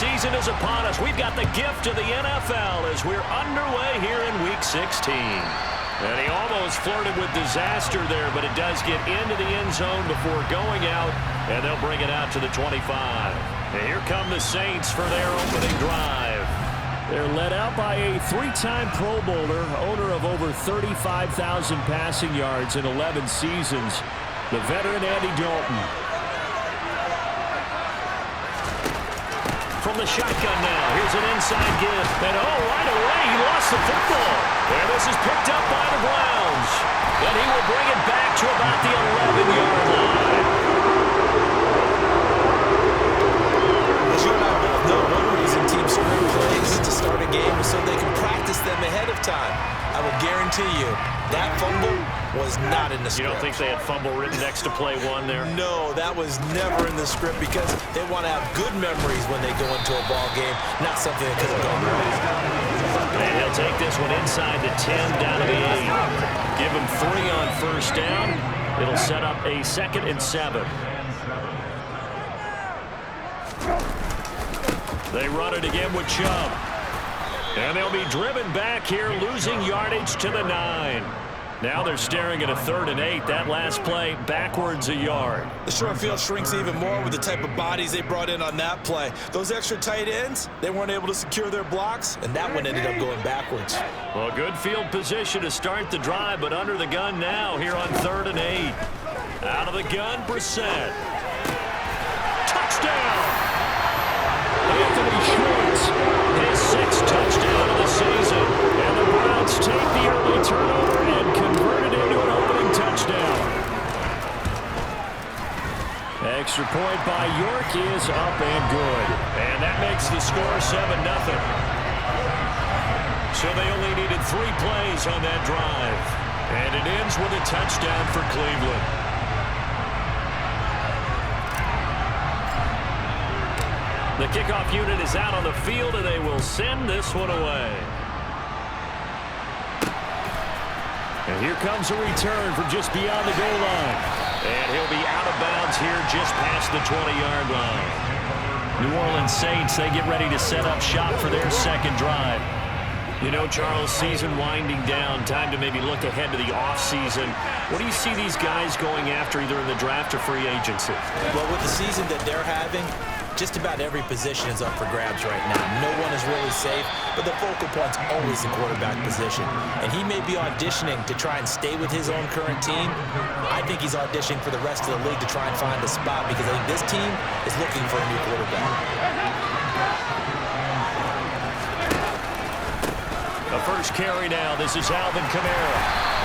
season is upon us. We've got the gift of the NFL as we're underway here in Week 16. And he almost flirted with disaster there, but it does get into the end zone before going out, and they'll bring it out to the 25. And here come the Saints for their opening drive. They're led out by a three-time Pro Bowler, owner of over 35,000 passing yards in 11 seasons, the veteran Andy Dalton. From the shotgun now, here's an inside give, and right away he lost the football. And this is picked up by the Browns. And he will bring it back to about the 11-yard line. As you and I both know, one reason teams sprint plays to start a game is so they can practice them ahead of time. I will guarantee you that fumble was not in the script. You don't think they had fumble written next to play one there? No, that was never in the script because they want to have good memories when they go into a ball game, not something that could have gone wrong. And he'll take this one inside the 10 down to the 8. Give him 3 on first down. It'll set up a 2nd and 7. They run it again with Chubb. And they'll be driven back here, losing yardage to the 9. Now they're staring at a 3rd and 8. That last play, backwards a yard. The short field shrinks even more with the type of bodies they brought in on that play. Those extra tight ends, they weren't able to secure their blocks, and that one ended up going backwards. Well, good field position to start the drive, but under the gun now here on 3rd and 8. Out of the gun, Brissett. Touchdown! Anthony Schwartz, his 6th touchdown of the season. And the Browns take the early turnover and convert it into an opening touchdown. Extra point by York is up and good. And that makes the score 7-0. So they only needed 3 plays on that drive. And it ends with a touchdown for Cleveland. The kickoff unit is out on the field, and they will send this one away. And here comes a return from just beyond the goal line. And he'll be out of bounds here just past the 20-yard line. New Orleans Saints, they get ready to set up shop for their 2nd drive. You know, Charles, season winding down, time to maybe look ahead to the offseason. What do you see these guys going after either in the draft or free agency? Well, with the season that they're having, just about every position is up for grabs right now. No one is really safe, but the focal point's always the quarterback position. And he may be auditioning to try and stay with his own current team. I think he's auditioning for the rest of the league to try and find a spot because I think this team is looking for a new quarterback. The first carry now. This is Alvin Kamara.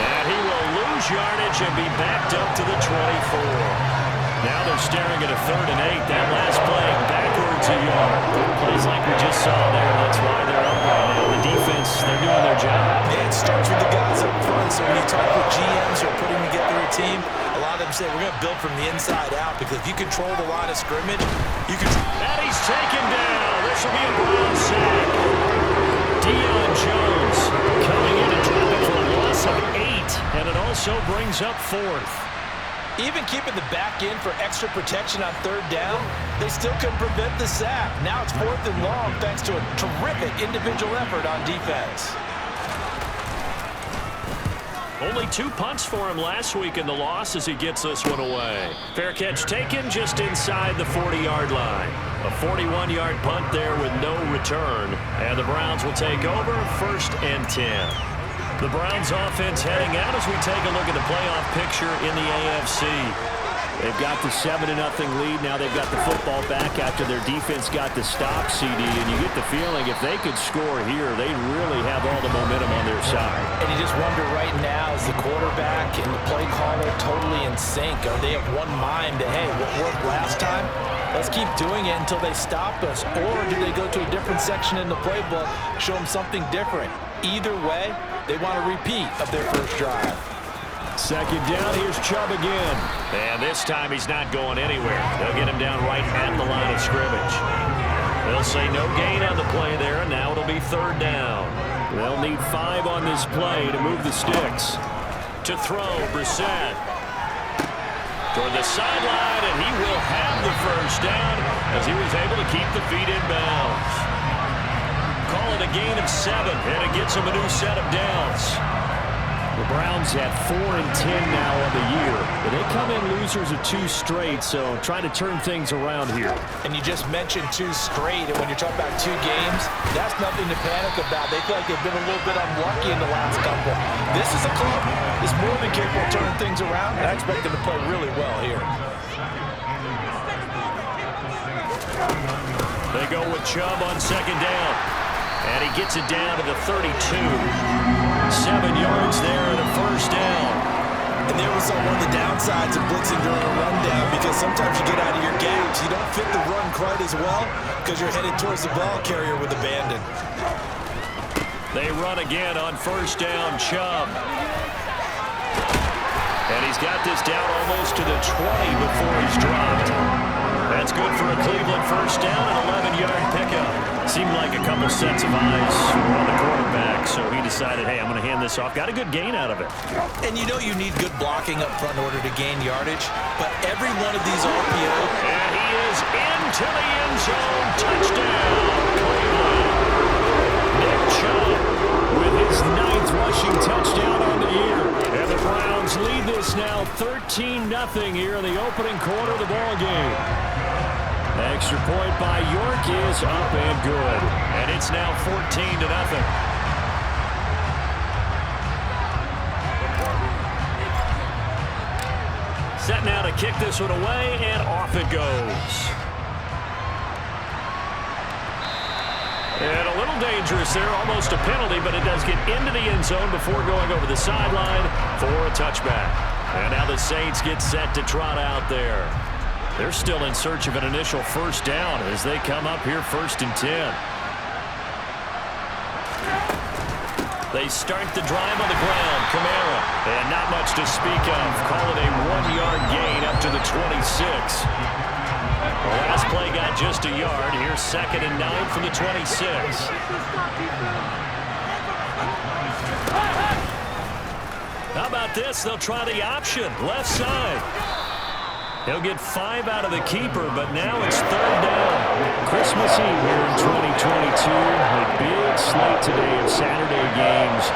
And he will lose yardage and be backed up to the 24. Now they're staring at a 3rd and 8. That last play, backwards a yard. Plays like we just saw there. That's why they're up right now. The defense, they're doing their job. Yeah, it starts with the guys up front. So when you talk with GMs who are putting together a team, a lot of them say we're going to build from the inside out because if you control the line of scrimmage, you can... And he's taken down. This will be a Brown sack. Deion Jones coming in and dropping for a loss of 8. And it also brings up 4th. Even keeping the back in for extra protection on 3rd down, they still couldn't prevent the sack. Now it's 4th and long thanks to a terrific individual effort on defense. Only 2 punts for him last week in the loss as he gets this one away. Fair catch taken just inside the 40-yard line. A 41-yard punt there with no return. And the Browns will take over 1st and 10. The Browns offense heading out as we take a look at the playoff picture in the AFC. They've got the 7-0 lead. Now they've got the football back after their defense got the stop, CD. And you get the feeling if they could score here, they'd really have all the momentum on their side. And you just wonder right now, is the quarterback and the play caller totally in sync? Are they of one mind that, hey, what worked last time? Let's keep doing it until they stop us. Or do they go to a different section in the playbook, show them something different? Either way, they want a repeat of their first drive. 2nd down, here's Chubb again. And this time he's not going anywhere. They'll get him down right at the line of scrimmage. They'll say no gain on the play there, and now it'll be 3rd down. They'll need 5 on this play to move the sticks. To throw, Brissett. Toward the sideline, and he will have the first down as he was able to keep the feet in bounds. Call it a gain of 7, and it gets him a new set of downs. The Browns at 4-10 now on the year. But they come in losers of 2 straight, so trying to turn things around here. And you just mentioned 2 straight, and when you're talking about 2 games, that's nothing to panic about. They feel like they've been a little bit unlucky in the last couple. This is a club that's more than capable of turning things around, and I expect them to play really well here. They go with Chubb on second down. And he gets it down to the 32. 7 yards there and a first down. And there was one of the downsides of blitzing during a rundown, because sometimes you get out of your gaps. You don't fit the run quite as well because you're headed towards the ball carrier with abandon. They run again on first down, Chubb. And he's got this down almost to the 20 before he's dropped. That's good for a Cleveland first down and 11-yard pickup. Seemed like a couple sets of eyes were on the quarterback, so he decided, hey, I'm going to hand this off. Got a good gain out of it. And you know you need good blocking up front in order to gain yardage, but every one of these RPO. And he is into the end zone. Touchdown, Cleveland. Nick Chubb with his 9th rushing touchdown on the year. And the Browns lead this now 13-0 here in the opening quarter of the ball game. Extra point by York is up and good. And it's now 14-0. Set now to kick this one away, and off it goes. And a little dangerous there, almost a penalty, but it does get into the end zone before going over the sideline for a touchback. And now the Saints get set to trot out there. They're still in search of an initial first down as they come up here 1st and 10. They start the drive on the ground. Kamara, and not much to speak of. Call it a 1-yard gain up to the 26. The last play got just a yard. Here's 2nd and 9 from the 26. How about this? They'll try the option. Left side. He'll get 5 out of the keeper, but now it's 3rd down. Christmas Eve here in 2022. A big slate today of Saturday games.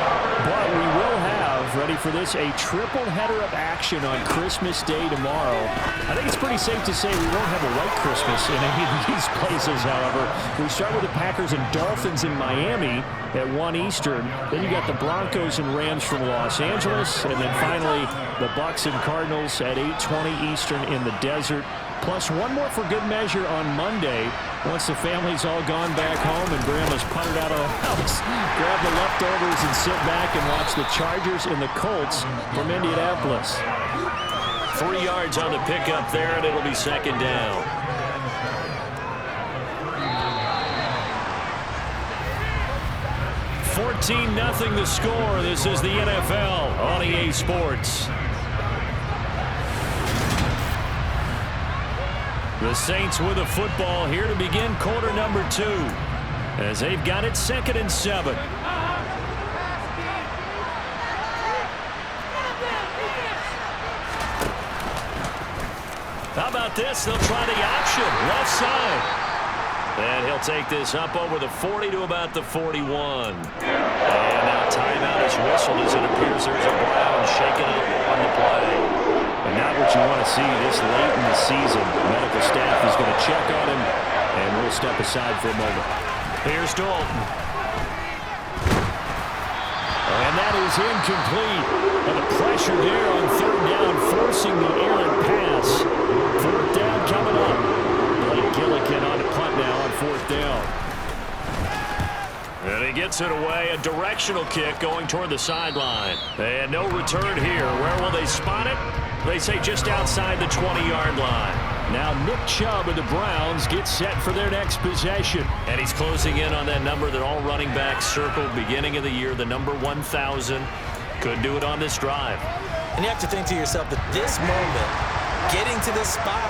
But we will have, ready for this, a triple header of action on Christmas Day tomorrow. I think it's pretty safe to say we won't have a white Christmas in any of these places, however. We start with the Packers and Dolphins in Miami at 1 Eastern. Then you got the Broncos and Rams from Los Angeles. And then finally, the Bucs and Cardinals at 8:20 Eastern in the desert. Plus one more for good measure on Monday once the family's all gone back home and Grandma's puttered out of the house. Grab the leftovers and sit back and watch the Chargers and the Colts from Indianapolis. 3 yards on the pickup there, and it'll be 2nd down. (14-0) the score. This is the NFL on EA Sports. The Saints with the football here to begin quarter number 2 as they've got it 2nd and 7. How about this? They'll try the option. Left side. And he'll take this up over the 40 to about the 41. And now timeout is whistled as it appears there's a Brown shaken up on the play. And not what you want to see this late in the season. The medical staff is going to check on him, and we'll step aside for a moment. Here's Dalton. And that is incomplete. And the pressure there on 3rd down, forcing the errant pass. 4th down coming up. Blake Gillikin on the punt now on 4th down. And he gets it away. A directional kick going toward the sideline. And no return here. Where will they spot it? They say just outside the 20-yard line. Now Nick Chubb of the Browns gets set for their next possession. And he's closing in on that number that all running backs circled beginning of the year, the number 1,000. Could do it on this drive. And you have to think to yourself that this moment, getting to this spot,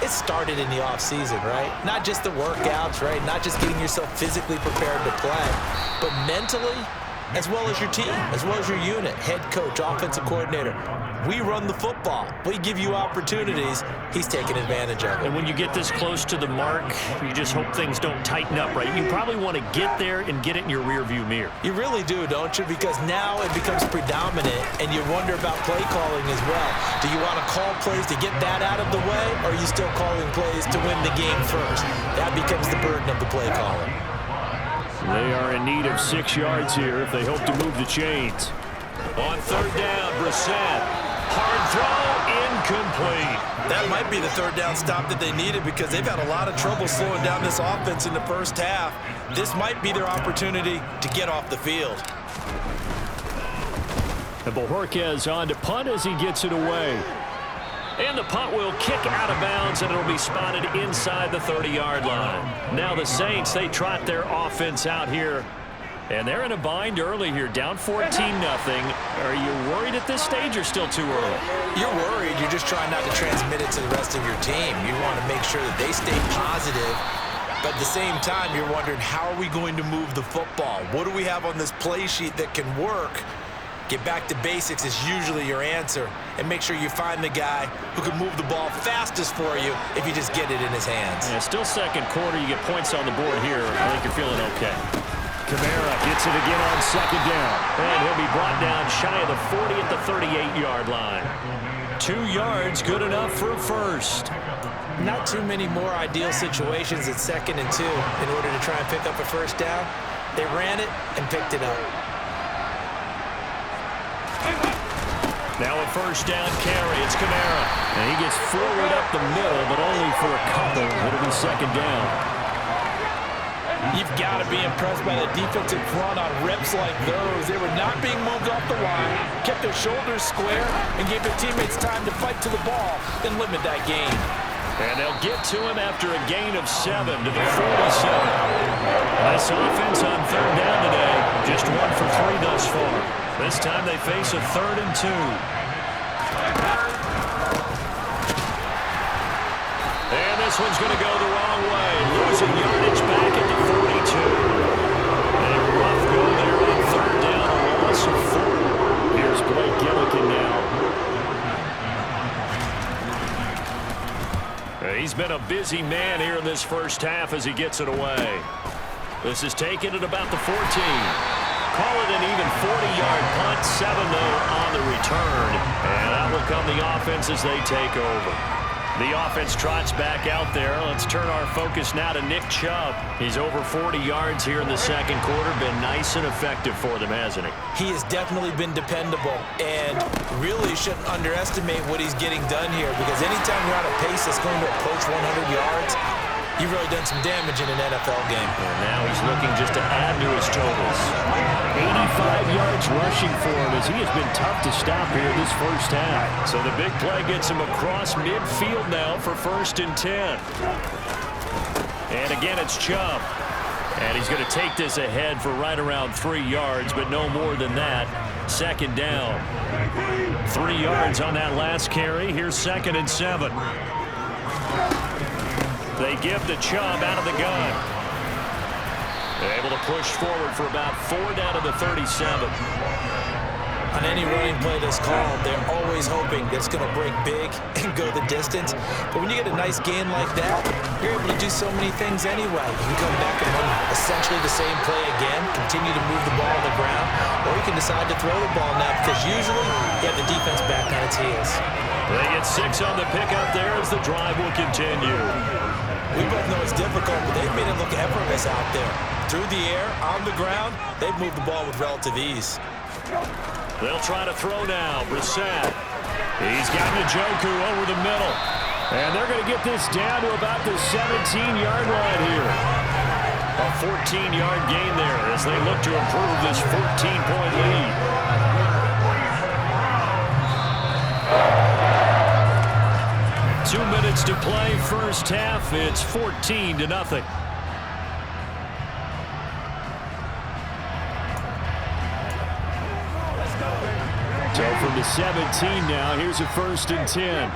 it started in the offseason, right? Not just the workouts, right? Not just getting yourself physically prepared to play, but mentally, as well as your team, as well as your unit, head coach, offensive coordinator. We run the football. We give you opportunities. He's taking advantage of it. And when you get this close to the mark, you just hope things don't tighten up, right? You probably want to get there and get it in your rearview mirror. You really do, don't you? Because now it becomes predominant, and you wonder about play calling as well. Do you want to call plays to get that out of the way, or are you still calling plays to win the game first? That becomes the burden of the play caller. They are in need of 6 yards here if they hope to move the chains. On third down, Brissett. Hard throw, incomplete. That might be the third down stop that they needed because they've had a lot of trouble slowing down this offense in the first half. This might be their opportunity to get off the field. And Bojorquez on to punt as he gets it away. And the punt will kick out of bounds, and it'll be spotted inside the 30-yard line. Now the Saints, they trot their offense out here. And they're in a bind early here, down 14-0. Are you worried at this stage or still too early? You're worried. You're just trying not to transmit it to the rest of your team. You want to make sure that they stay positive. But at the same time, you're wondering, how are we going to move the football? What do we have on this play sheet that can work? Get back to basics is usually your answer. And make sure you find the guy who can move the ball fastest for you if you just get it in his hands. Yeah, still second quarter. You get points on the board here. I think you're feeling okay. Kamara gets it again on second down. And he'll be brought down shy of the 40 at the 38-yard line. 2 yards, good enough for a first. Not too many more ideal situations at 2nd and 2 in order to try and pick up a first down. They ran it and picked it up. Now a first down carry. It's Kamara. And he gets forward up the middle, but only for a couple. It'll be second down. You've got to be impressed by the defensive front on reps like those. They were not being moved off the line, kept their shoulders square, and gave their teammates time to fight to the ball, then limit that gain. And they'll get to him after a gain of 7 to the 47. Nice offense on third down today. Just 1 for 3 thus far. This time they face a 3rd and 2. And this one's going to go the wrong way. Losing yardage back at the 42. And a rough go there on third down, a loss of 4. Here's Blake Gillikin now. He's been a busy man here in this first half as he gets it away. This is taken at about the 14. Call it an even 40-yard punt, 7 though on the return. And that will come the offense as they take over. The offense trots back out there. Let's turn our focus now to Nick Chubb. He's over 40 yards here in the second quarter. Been nice and effective for them, hasn't he? He has definitely been dependable, and really shouldn't underestimate what he's getting done here, because anytime you're on a pace that's going to approach 100 yards, you've really done some damage in an NFL game. And now he's looking just to add to his totals. 85 yards rushing for him as he has been tough to stop here this first half. So the big play gets him across midfield now for 1st and 10. And again, it's Chubb. And he's going to take this ahead for right around 3 yards, but no more than that. 2nd down. 3 yards on that last carry. Here's 2nd and 7. They give to Chubb out of the gun. Able to push forward for about 4 down to the 37. On any running play that's called, they're always hoping that it's going to break big and go the distance. But when you get a nice gain like that, you're able to do so many things anyway. You can come back and run essentially the same play again, continue to move the ball on the ground, or you can decide to throw the ball now because usually you have the defense back on its heels. They get 6 on the pickup there as the drive will continue. We both know it's difficult, but they've made it look effortless out there. Through the air, on the ground, they've moved the ball with relative ease. They'll try to throw now. Brissett. He's got Njoku over the middle. And they're going to get this down to about the 17-yard line here. A 14-yard gain there as they look to improve this 14-point lead. Two minutes to play, first half. It's 14-0. So from the 17 now, here's a 1st and 10.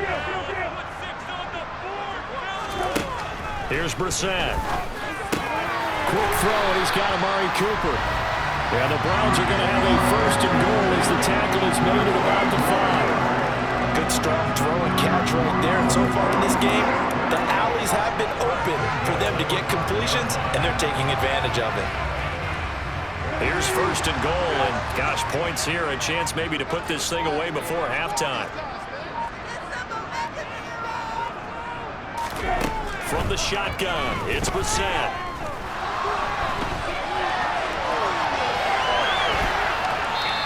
Here's Brissett. Quick throw, and he's got Amari Cooper. Yeah, the Browns are going to have a first and goal as the tackle is made at about the 5. Good strong throw and catch right there. And so far in this game, the alleys have been open for them to get completions, and they're taking advantage of it. Here's first and goal, and gosh, points here, a chance maybe to put this thing away before halftime. From the shotgun, it's Brissett.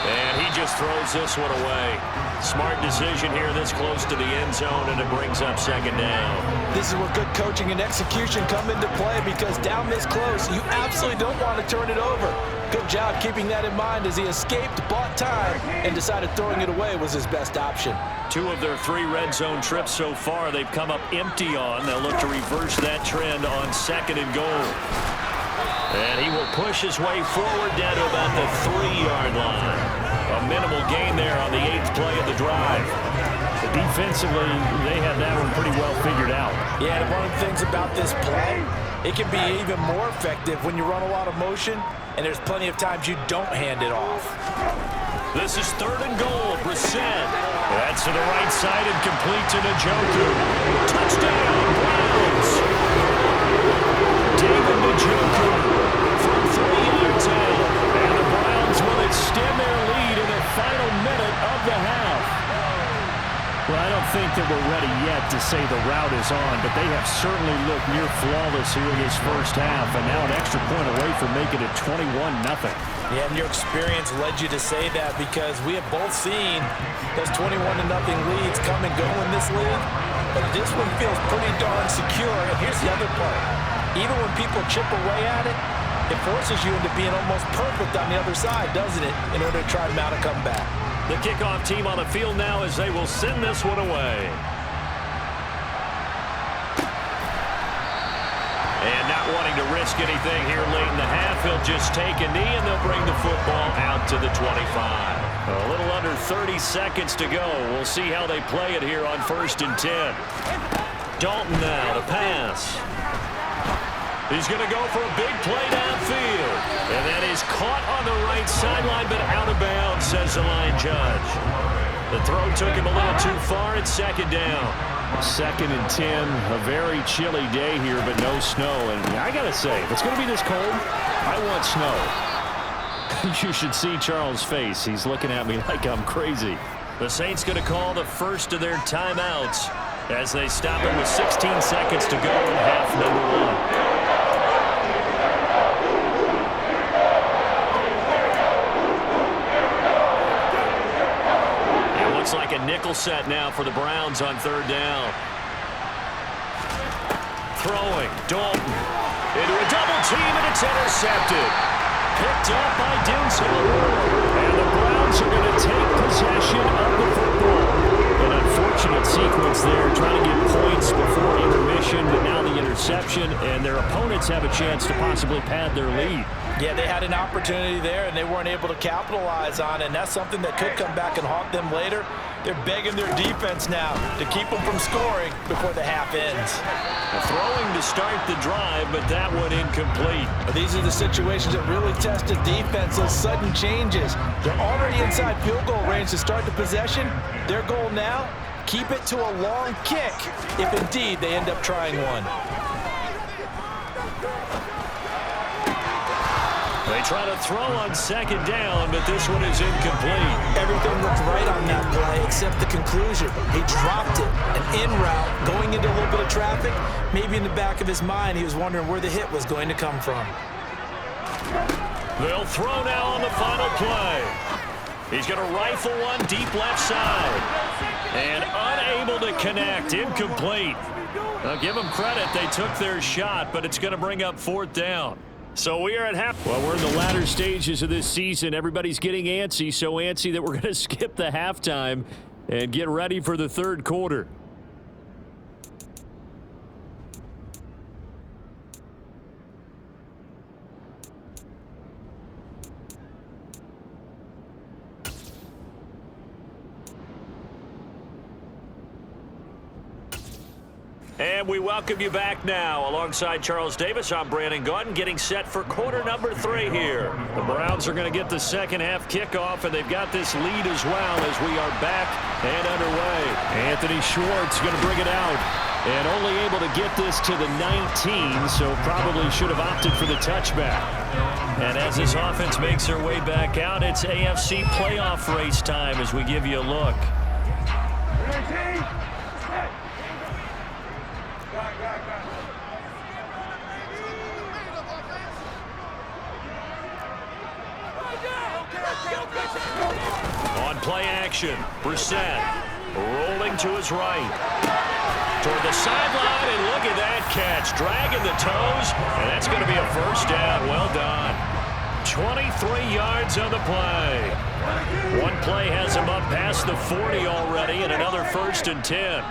And he just throws this one away. Smart decision here this close to the end zone, and it brings up second down. This is where good coaching and execution come into play, because down this close, you absolutely don't want to turn it over. Good job keeping that in mind as he escaped, bought time, and decided throwing it away was his best option. 2 of their 3 red zone trips so far they've come up empty on. They'll look to reverse that trend on second and goal. And he will push his way forward down to about the 3-yard line. A minimal gain there on the 8th play of the drive. Defensively, they have that one pretty well figured out. Yeah, and one of the things about this play, it can be even more effective when you run a lot of motion, and there's plenty of times you don't hand it off. This is 3rd and goal. Brissett. That's to the right side and complete to Njoku. Touchdown, Browns. David Njoku from 3 yards out. And the Browns will extend their lead in the final minute of the half. Well, I don't think that we're ready yet to say the route is on, but they have certainly looked near flawless here in this first half, and now an extra point away from making it 21-0. Yeah, and your experience led you to say that, because we have both seen those 21-0 leads come and go in this league, but this one feels pretty darn secure. And here's the other part. Even when people chip away at it, it forces you into being almost perfect on the other side, doesn't it, in order to try to mount a comeback. The kickoff team on the field now as they will send this one away. And not wanting to risk anything here late in the half, he'll just take a knee and they'll bring the football out to the 25. A little under 30 seconds to go. We'll see how they play it here on 1st and 10. Dalton now, the pass. He's going to go for a big play downfield. And that is caught on the right sideline, but out of bounds, says the line judge. The throw took him a little too far. It's 2nd down. 2nd and 10, a very chilly day here, but no snow. And I got to say, if it's going to be this cold, I want snow. You should see Charles' face. He's looking at me like I'm crazy. The Saints going to call the first of their timeouts as they stop it with 16 seconds to go in half number 1. Like a nickel set now for the Browns on 3rd down. Throwing, Dalton into a double team, and it's intercepted. Picked up by Denzel. And the Browns are going to take possession of the football. An unfortunate sequence there, trying to get points before intermission, but now the interception, and their opponents have a chance to possibly pad their lead. Yeah, they had an opportunity there, and they weren't able to capitalize on it, and that's something that could come back and haunt them later. They're begging their defense now to keep them from scoring before the half ends. Throwing to start the drive, but that one incomplete. These are the situations that really test the defense, those sudden changes. They're already inside field goal range to start the possession. Their goal now, keep it to a long kick, if indeed they end up trying one. They try to throw on 2nd down, but this one is incomplete. Everything looked right on that play except the conclusion. He dropped it, an in route, going into a little bit of traffic. Maybe in the back of his mind, he was wondering where the hit was going to come from. They'll throw now on the final play. He's going to rifle one deep left side. And unable to connect, incomplete. I'll give them credit, they took their shot, but it's going to bring up 4th down. So we are at half. Well, we're in the latter stages of this season. Everybody's getting antsy, so antsy that we're going to skip the halftime and get ready for the 3rd quarter. And we welcome you back now. Alongside Charles Davis, I'm Brandon Gaudin, getting set for quarter number 3 here. The Browns are going to get the second half kickoff, and they've got this lead as well as we are back and underway. Anthony Schwartz going to bring it out. And only able to get this to the 19, so probably should have opted for the touchback. And as this offense makes their way back out, it's AFC playoff race time as we give you a look. On play action, Brissett rolling to his right. Toward the sideline, and look at that catch. Dragging the toes, and that's going to be a first down. Well done. 23 yards on the play. One play has him up past the 40 already, and another 1st and 10.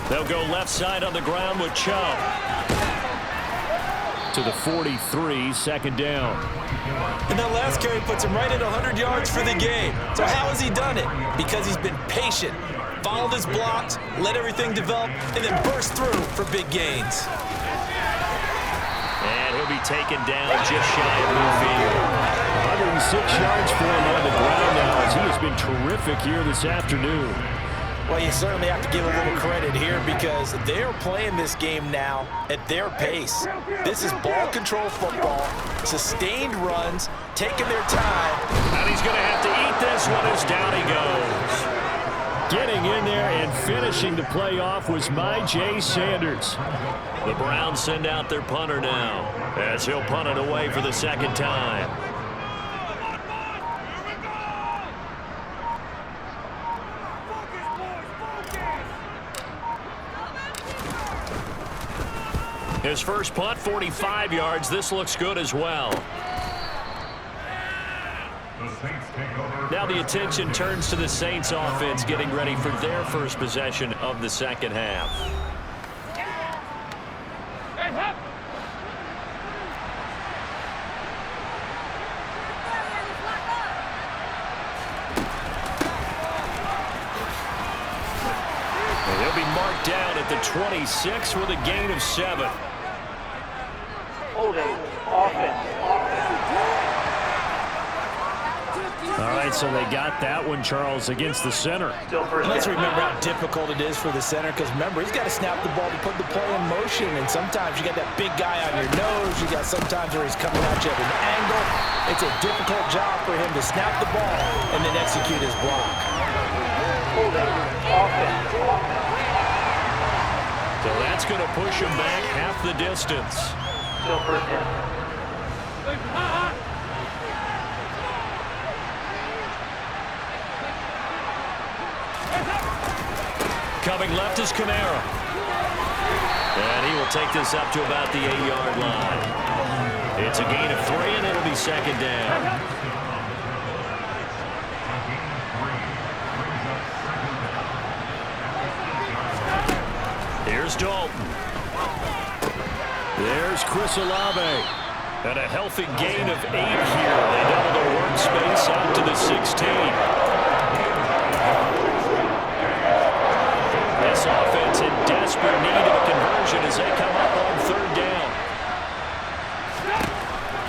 They'll go left side on the ground with Chubb. To the 43, 2nd down. And that last carry puts him right at 100 yards for the game. So how has he done it? Because he's been patient, followed his blocks, let everything develop, and then burst through for big gains. And he'll be taken down just shy of midfield. 106 yards for him on the ground now as he has been terrific here this afternoon. Well, you certainly have to give a little credit here because they're playing this game now at their pace. This is ball control football, sustained runs, taking their time. And he's going to have to eat this one as down he goes. Getting in there and finishing the play off was Jay Sanders. The Browns send out their punter now as he'll punt it away for the 2nd time. His first punt, 45 yards. This looks good as well. Now the attention turns to the Saints offense getting ready for their first possession of the second half. And he'll be marked down at the 26 with a gain of 7. Holding offense. All right, so they got that one, Charles, against the center. Let's remember how difficult it is for the center because, remember, he's got to snap the ball to put the play in motion, and sometimes you got that big guy on your nose. You got sometimes where he's coming at you at an angle. It's a difficult job for him to snap the ball and then execute his block. Holding offense. So that's going to push him back half the distance. Still 1st down. Coming left is Kamara. And he will take this up to about the 8-yard line. It's a gain of 3, and it'll be 2nd down. Here's Dalton. There's Chris Olave. And a healthy gain of 8 here. They double their workspace out to the 16. This offense in desperate need of a conversion as they come up on 3rd down.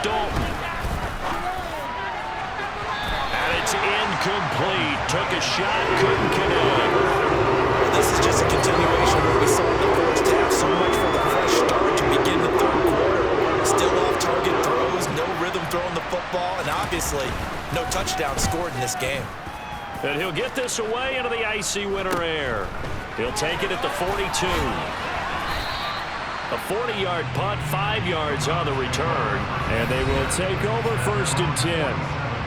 Dalton. And it's incomplete. Took a shot, couldn't connect. This is just a continuation of what we saw in the first half. So much for the fresh start to begin the 3rd quarter. Still off-target throws, no rhythm throwing the football, and obviously no touchdown scored in this game. And he'll get this away into the icy winter air. He'll take it at the 42. A 40-yard punt, 5 yards on the return. And they will take over 1st and 10.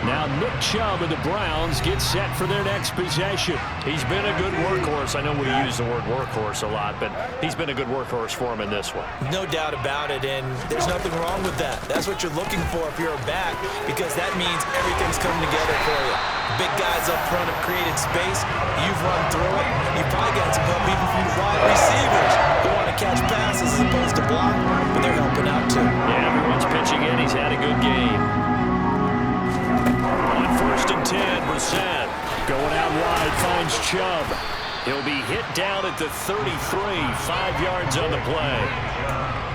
Now Nick Chubb of the Browns gets set for their next possession. He's been a good workhorse. I know we use the word workhorse a lot, but he's been a good workhorse for him in this one. No doubt about it, and there's nothing wrong with that. That's what you're looking for if you're a back, because that means everything's coming together for you. Big guys up front have created space. You've run through it. You've probably got some help even from the wide receivers who want to catch passes as opposed to block, but they're helping out too. Yeah, everyone's pitching in. He's had a good game. On 1st and 10, Brissett. Going out wide, finds Chubb. He'll be hit down at the 33, 5 yards on the play.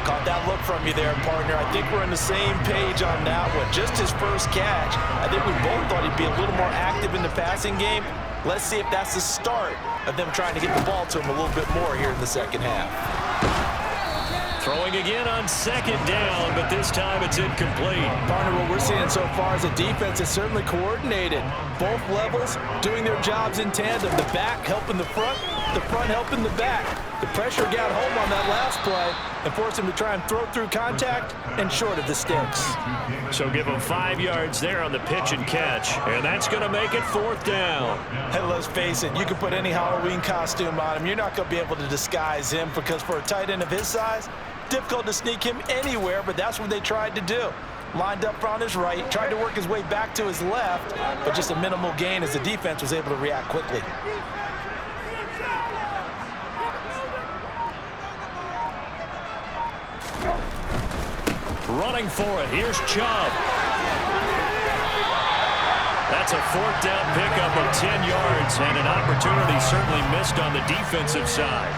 Caught that look from you there, partner. I think we're on the same page on that one. Just his first catch. I think we both thought he'd be a little more active in the passing game. Let's see if that's the start of them trying to get the ball to him a little bit more here in the second half. Throwing again on second down, but this time it's incomplete. Partner, what we're seeing so far is the defense is certainly coordinated. Both levels doing their jobs in tandem. The back helping the front helping the back. The pressure got home on that last play and forced him to try and throw through contact and short of the sticks. So give him 5 yards there on the pitch and catch, and that's going to make it 4th down. Hey, let's face it, you can put any Halloween costume on him. You're not going to be able to disguise him because for a tight end of his size, difficult to sneak him anywhere, but that's what they tried to do. Lined up on his right, tried to work his way back to his left, but just a minimal gain as the defense was able to react quickly. Running for it, here's Chubb. That's a 4th down pickup of 10 yards, and an opportunity certainly missed on the defensive side.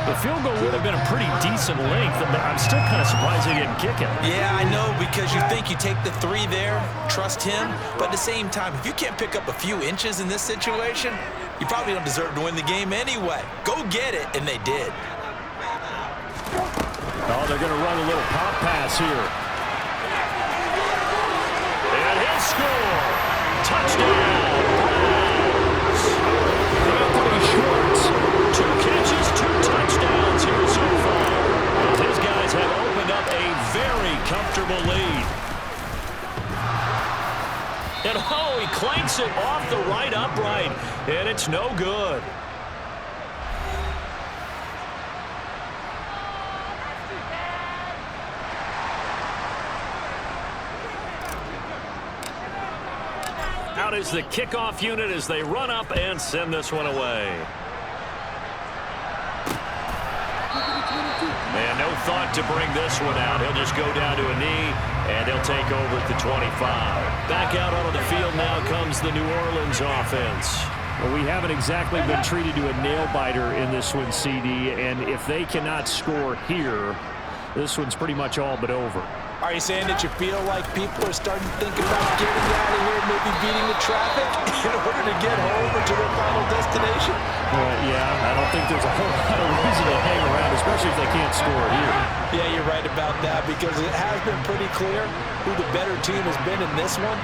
The field goal would have been a pretty decent length, but I'm still kind of surprised they didn't kick it. Yeah, I know, because you think you take the 3 there, trust him, but at the same time, if you can't pick up a few inches in this situation, you probably don't deserve to win the game anyway. Go get it, and they did. Oh, they're going to run a little pop pass here. And he'll score. Touchdown. Anthony Schwartz. 2 catches, 2 touchdowns here so far. Well, his guys have opened up a very comfortable lead. And oh, he clanks it off the right upright, and it's no good. Out is the kickoff unit as they run up and send this one away. And no thought to bring this one out. He'll just go down to a knee, and he'll take over at the 25. Back out onto the field now comes the New Orleans offense. Well, we haven't exactly been treated to a nail-biter in this one, CD, and if they cannot score here, this one's pretty much all but over. Are you saying that you feel like people are starting to think about getting out of here, maybe beating the traffic in order to get home or to their final destination? Yeah, I don't think there's a whole lot of reason to hang around, especially if they can't score here. Yeah, you're right about that because it has been pretty clear who the better team has been in this one.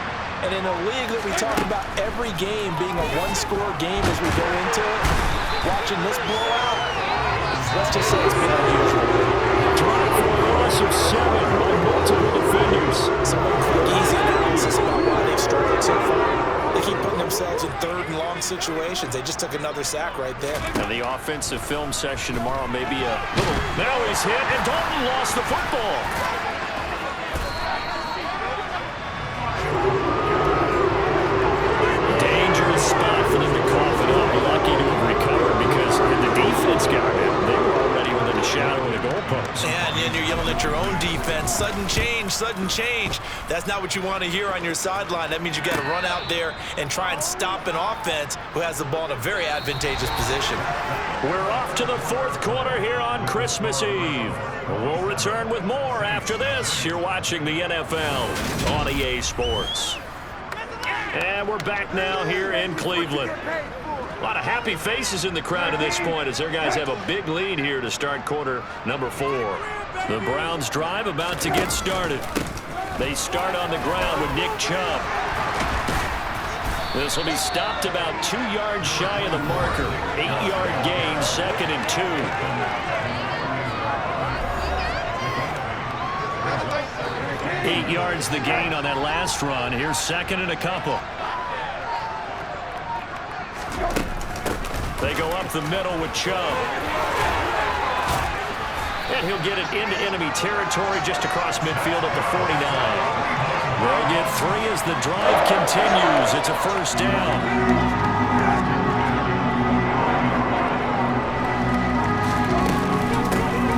And in a league that we talk about every game being a one-score game as we go into it, watching this blowout, let's just say it's been unusual. Drive for a loss of 7 by multiple defenders. Some easy analysis about why they've struggled so far. They keep putting themselves in 3rd and long situations. They just took another sack right there. And the offensive film session tomorrow may be a little... Now he's hit, and Dalton lost the football. Dangerous spot for them to cough it up. Lucky to have recovered because the defense got it. They were already within a shadow of the goalpost. Yeah, and then you're yelling at your own defense. Sudden change, sudden change. That's not what you want to hear on your sideline. That means you got to run out there and try and stop an offense who has the ball in a very advantageous position. We're off to the 4th quarter here on Christmas Eve. We'll return with more after this. You're watching the NFL on EA Sports. And we're back now here in Cleveland. A lot of happy faces in the crowd at this point as their guys have a big lead here to start quarter number 4. The Browns drive about to get started. They start on the ground with Nick Chubb. This will be stopped about 2 yards shy of the marker. 8-yard gain, 2nd and 2. Eight yards the gain on that last run. Here's 2nd and a couple. They go up the middle with Chubb. And he'll get it into enemy territory just across midfield at the 49. They'll get 3 as the drive continues. It's a 1st down.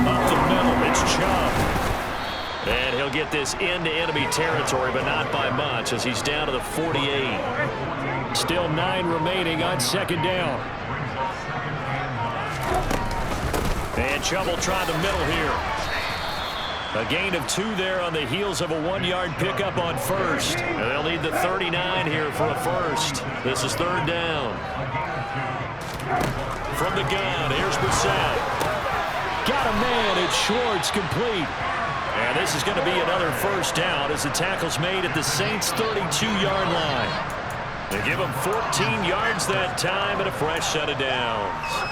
Up the middle, it's Chubb. And he'll get this into enemy territory, but not by much as he's down to the 48. Still 9 remaining on second down. And Chubb try the middle here. A gain of 2 there on the heels of a 1-yard pickup on first. And they'll need the 39 here for a first. This is third down. From the gun, here's Brissett. Got a man. It's Schwartz, complete. And this is going to be another first down as the tackle's made at the Saints' 32-yard line. They give him 14 yards that time and a fresh set of downs.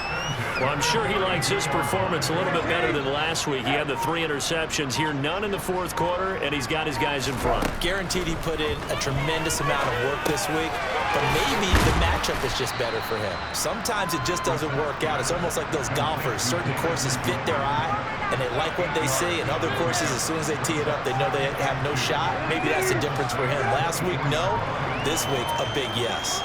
Well, I'm sure he likes his performance a little bit better than last week. He had the 3 interceptions here, none in the fourth quarter, and he's got his guys in front. Guaranteed he put in a tremendous amount of work this week, but maybe the matchup is just better for him. Sometimes it just doesn't work out. It's almost like those golfers. Certain courses fit their eye, and they like what they see, and other courses, as soon as they tee it up, they know they have no shot. Maybe that's the difference for him. Last week, no. This week, a big yes.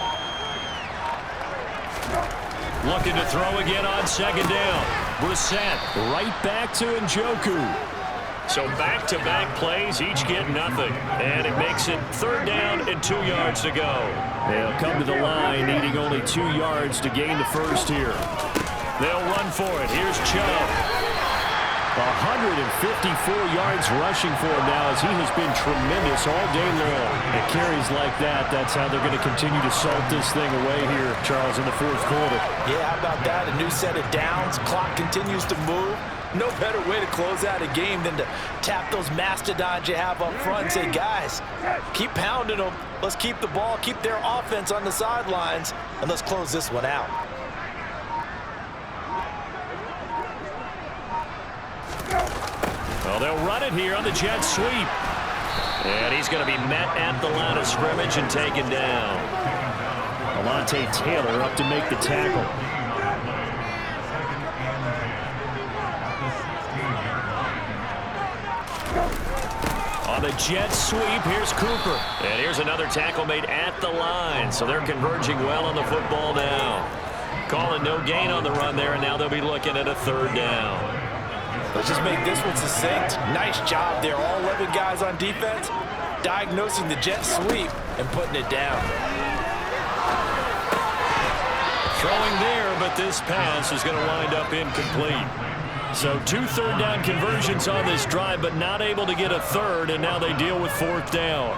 Looking to throw again on second down. Brissett Right back to Njoku. So back-to-back plays, each get nothing. And it makes it third down and 2 yards to go. They'll come to the line, needing only 2 yards to gain the first here. They'll run for it. Here's Chubb. 154 yards rushing for him now as he has been tremendous all day long. It carries like that. That's how they're going to continue to salt this thing away here, Charles, in the fourth quarter. Yeah, how about that? A new set of downs. Clock continues to move. No better way to close out a game than to tap those mastodons you have up front and say, guys, keep pounding them. Let's keep the ball, keep their offense on the sidelines, and let's close this one out. Well, they'll run it here on the jet sweep. And he's going to be met at the line of scrimmage and taken down. Alontae Taylor up to make the tackle. On the jet sweep, here's Cooper. And here's another tackle made at the line. So they're converging well on the football now. Calling no gain on the run there, and now they'll be looking at a third down. Let's just make this one succinct. Nice job there. All 11 guys on defense diagnosing the jet sweep and putting it down. Throwing there, but this pass is going to wind up incomplete. So 2 third down conversions on this drive, but not able to get a third, and now they deal with fourth down.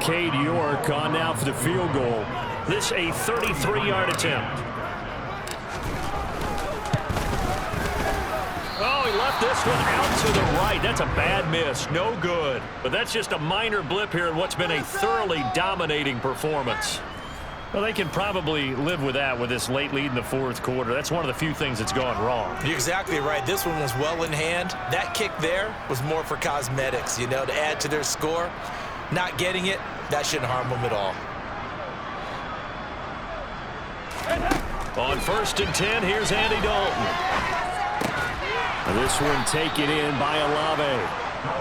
Cade York on now for the field goal. This a 33-yard attempt. Oh, he left this one out to the right. That's a bad miss. No good. But that's just a minor blip here in what's been a thoroughly dominating performance. Well, they can probably live with that with this late lead in the fourth quarter. That's one of the few things that's gone wrong. You're exactly right. This one was well in hand. That kick there was more for cosmetics, you know, to add to their score. Not getting it, that shouldn't harm them at all. On 1st and 10, here's Andy Dalton. This one taken in by Olave.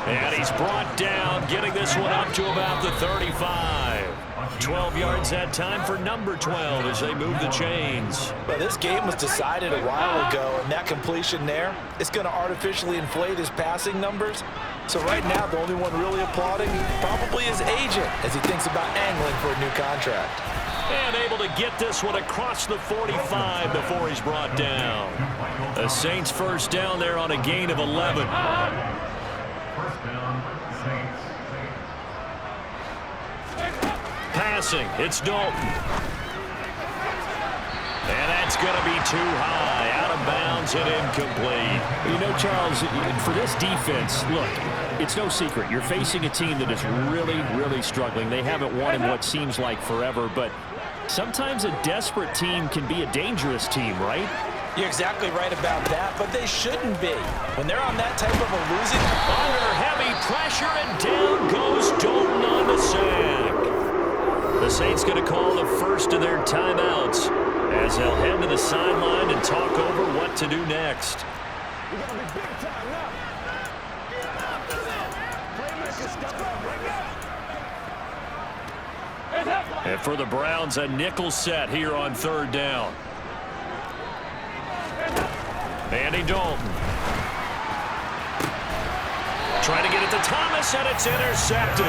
And he's brought down, getting this one up to about the 35. 12 yards that time for number 12 as they move the chains. Well, this game was decided a while ago, and that completion there is going to artificially inflate his passing numbers. So right now, the only one really applauding probably his agent as he thinks about angling for a new contract. And able to get this one across the 45 before he's brought down. The Saints first down there on a gain of 11. Passing, it's Dalton. And that's going to be too high, out of bounds and incomplete. You know, Charles, for this defense, look, it's no secret. You're facing a team that is really, really struggling. They haven't won in what seems like forever, but sometimes a desperate team can be a dangerous team, right? You're exactly right about that, but they shouldn't be. When they're on that type of a losing... Under heavy pressure, and down goes Dalton on the sack. The Saints going to call the first of their timeouts as they'll head to the sideline and talk over what to do next. And for the Browns, a nickel set here on third down. Andy Dalton. Trying to get it to Thomas, and it's intercepted.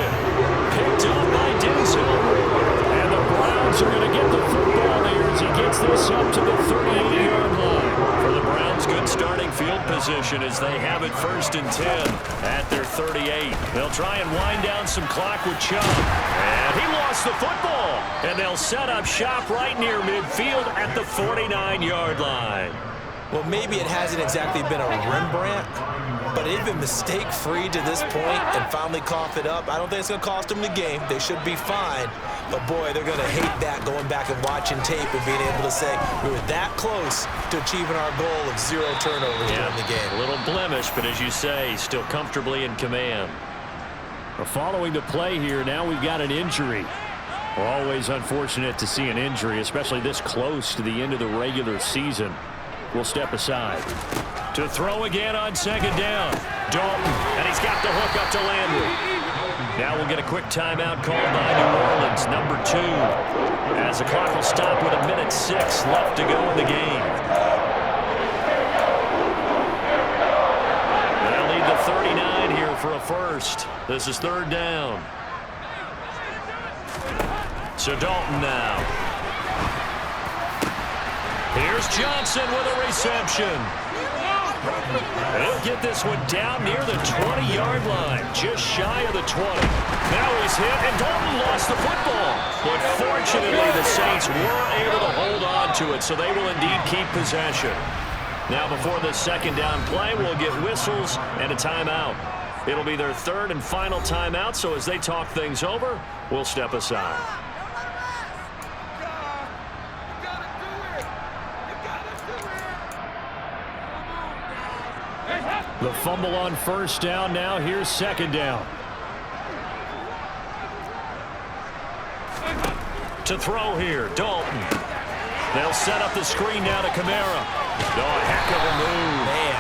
Picked up by Denzel. And the Browns are going to get the football here as he gets this up to the 38-yard line. For the Browns, good starting field position as they have it 1st and 10 at their 38. They'll try and wind down some clock with Chubb. And he lost the football. And they'll set up shop right near midfield at the 49-yard line. Well, maybe it hasn't exactly been a Rembrandt, but they've been mistake-free to this point and finally cough it up. I don't think it's going to cost them the game. They should be fine. But, boy, they're going to hate that going back and watching tape and being able to say we were that close to achieving our goal of 0 turnovers during the game. A little blemish, but as you say, still comfortably in command. Following the play here, now we've got an injury. We're always unfortunate to see an injury, especially this close to the end of the regular season. We'll step aside. To throw again on 2nd down. Dalton, and he's got the hook up to Landry. Now we'll get a quick timeout called by New Orleans, number 2. As the clock will stop with 1:06 left to go in the game. They'll need the 39 here for a first. This is 3rd down. So Dalton now. Here's Johnson with a reception. He'll get this one down near the 20-yard line, just shy of the 20. Now he's hit, and Dalton lost the football. But fortunately, the Saints were able to hold on to it, so they will indeed keep possession. Now before the 2nd down play, we'll get whistles and a timeout. It'll be their 3rd and final timeout, so as they talk things over, we'll step aside. The fumble on 1st down. Now here's 2nd down. To throw here, Dalton. They'll set up the screen now to Kamara. Oh, a heck of a move. Man.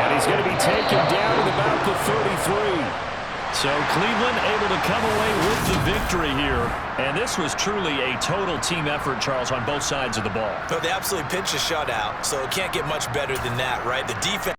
And he's going to be taken down at about the 33. So Cleveland able to come away with the victory here. And this was truly a total team effort, Charles, on both sides of the ball. But they absolutely pitched a shutout, so it can't get much better than that, right? The defense